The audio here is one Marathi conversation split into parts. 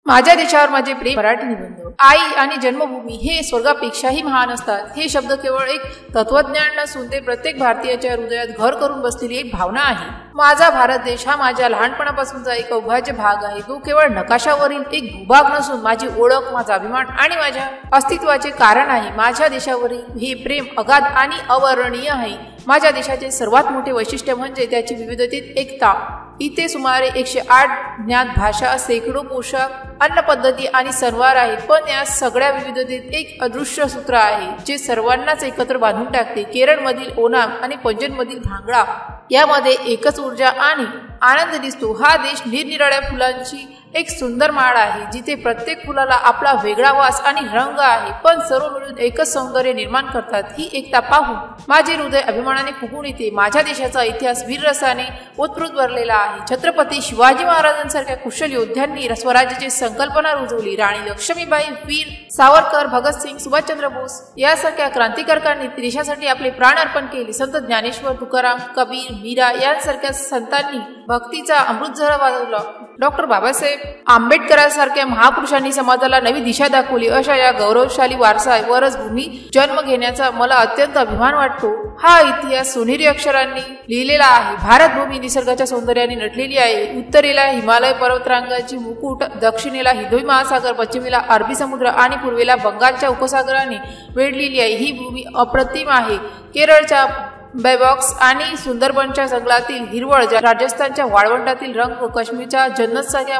माझ्या देशावर माझे प्रेम. मराठी निबंध. आई आणि जन्मभूमी हे स्वर्गापेक्षाही महान असतात. हे शब्द केवळ एक तत्वज्ञान नसून ते प्रत्येक भारतीयाच्या हृदयात घर करून बसलेली एक भावना आहे. माझा भारत देश हा माझ्या लहानपणापासूनचा एक अविभाज्य भाग आहे. तो केवळ नकाशावरील एक भूभाग नसून माझी ओळख, माझा अभिमान आणि माझ्या अस्तित्वाचे कारण आहे. माझ्या देशावरील हे प्रेम अगाध आणि अवर्णनीय आहे. माझ्या देशाचे सर्वात मोठे वैशिष्ट्य म्हणजे त्याची विविधतेत एकता. इथे सुमारे 108 ज्ञात भाषा, शेकडो पोशाख, अन्न पद्धती आणि सणवार आहेत, पण या सगळ्या विविधतेत एक अदृश्य सूत्र आहे जे सर्वांनाच एकत्र बांधून टाकते. केरळमधील ओनाम आणि पंजाबमधील भांगडा यामध्ये एकच ऊर्जा आणि आनंद दिसतो. हा देश निरनिराळ्या फुलांची एक सुंदर माळ आहे जिथे प्रत्येक फुलाला आपला वेगळा वास आणि रंग आहे, पण सर्व मिळून एकच सौंदर्य निर्माण करतात. ही एकता पाहून माझे हृदय अभिमानाने फुगून येते. माझ्या देशाचा इतिहास वीररसाने ओतप्रोत भरलेला आहे. छत्रपती शिवाजी महाराजांसारख्या कुशल योद्ध्यांनी स्वराज्याची संकल्पना रुजवली. राणी लक्ष्मीबाई, वीर सावरकर, भगतसिंग, सुभाषचंद्र बोस यासारख्या क्रांतिकारकांनी देशासाठी आपले प्राण अर्पण केले. संत ज्ञानेश्वर, तुकाराम, कबीर, मीरा यांसारख्या संतांनी भक्तीचा अमृतझरा वाजवला. डॉक्टर बाबासाहेब आंबेडकरांसारख्या महापुरुषांनी समाजाला नवी दिशा दाखवली. अशा या गौरवशाली वारसावरच भूमी जन्म घेण्याचा मला अत्यंत अभिमान वाटतो. हा इतिहास सोनेरी अक्षरांनी लिहिलेला आहे. भारत भूमी निसर्गाच्या सौंदर्याने नटलेली आहे. उत्तरेला हिमालय पर्वतरांगाची मुकुट, दक्षिणेला हिंदवी महासागर, पश्चिमेला अरबी समुद्र आणि पूर्वेला बंगालच्या उपसागराने वेढलेली आहे. ही भूमी अप्रतिम आहे. केरळच्या बैबॉक्स आणि सुंदरबनच्या जंगलातील हिरवळ, राजस्थानच्या वाळवंटातील रंग, काश्मीरच्या जन्नतसारख्या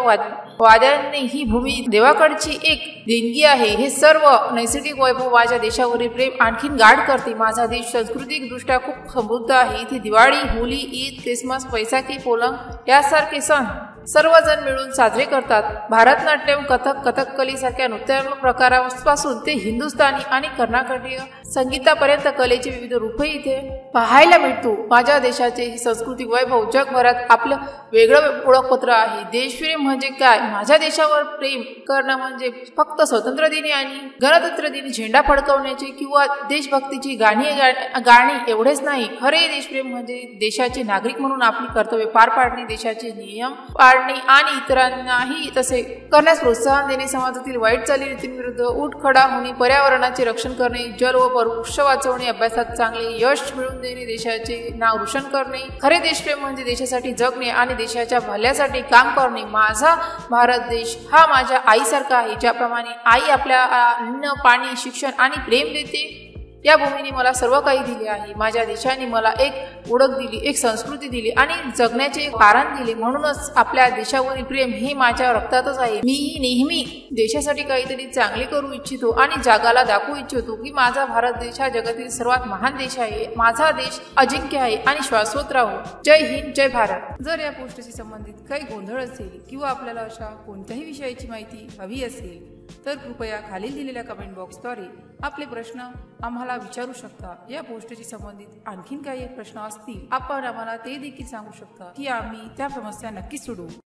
वाद्यांनी ही भूमी देवाकडची एक देणगी आहे. हे सर्व नैसर्गिक वैभव माझ्या देशावरील प्रेम आणखीन गाढ करते. माझा देश सांस्कृतिक दृष्ट्या खूप समृद्ध आहे. इथे Diwali, Holy, Eid, Christmas, Baisakhi, polling यासारखे सण सर्वजण मिळून साजरे करतात. भारतनाट्यम, कथक, कथकली सारख्या नृत्य प्रकारापासून ते हिंदुस्थानी आणि कर्नाटकीय संगीतापर्यंत कलेचे विविध रूपही इथे पाहायला मिळतो. माझ्या देशाचे हे सांस्कृतिक वैभव जगभरात आपलं वेगळं ओळखपत्र आहे. देशप्रेम म्हणजे काय? माझ्या देशावर प्रेम करणं म्हणजे फक्त स्वातंत्र्य दिनी आणि गणतंत्र दिनी झेंडा फडकवण्याचे किंवा देशभक्तीची गाणी एवढेच नाही. खरे देशप्रेम म्हणजे देशाचे नागरिक म्हणून आपली कर्तव्य पार पाडणे, देशाचे नियम पाळणे आणि इतरांनाही तसे करण्यास प्रोत्साहन देणे, समाजातील वाईट चालीरीतींविरुद्ध उठखडा होणे, पर्यावरणाचे रक्षण करणे, जल व वृक्ष वाचवणे, अभ्यासात चांगले यश मिळवून देणे, देशाचे नाव रोशन करणे. खरे देशप्रेम म्हणजे देशासाठी जगणे आणि देशाच्या भल्यासाठी काम करणे. माझा भारत देश हा माझ्या आईसारखा आहे. ज्याप्रमाणे आई आपल्या अन्न, पाणी, शिक्षण आणि प्रेम देते, या भूमीने मला सर्व काही दिले आहे. माझ्या देशाने मला एक ओळख दिली, एक संस्कृती दिली आणि जगण्याचे एक कारण दिले. म्हणूनच आपल्या देशावरील प्रेम हे माझ्या रक्तातच आहे. मी नेहमी देशासाठी काहीतरी चांगले करू इच्छितो आणि जगाला दाखवू इच्छितो की माझा भारत देश हा जगातील सर्वात महान देश आहे. माझा देश अजिंक्य आहे आणि शाश्वत राहू. जय हिंद, जय भारत. जर या पोस्टशी संबंधित काही गोंधळ असेल किंवा आपल्याला अशा कोणत्याही विषयाची माहिती हवी असेल तर कृपया खालील दिलेल्या कमेंट बॉक्सद्वारे आपले प्रश्न आम्हाला विचारू शकता. या पोस्टशी संबंधित आणखीन काही प्रश्न असतील आपण आम्हाला ते देखील सांगू शकता की आम्ही त्या समस्या नक्कीच सोडवू.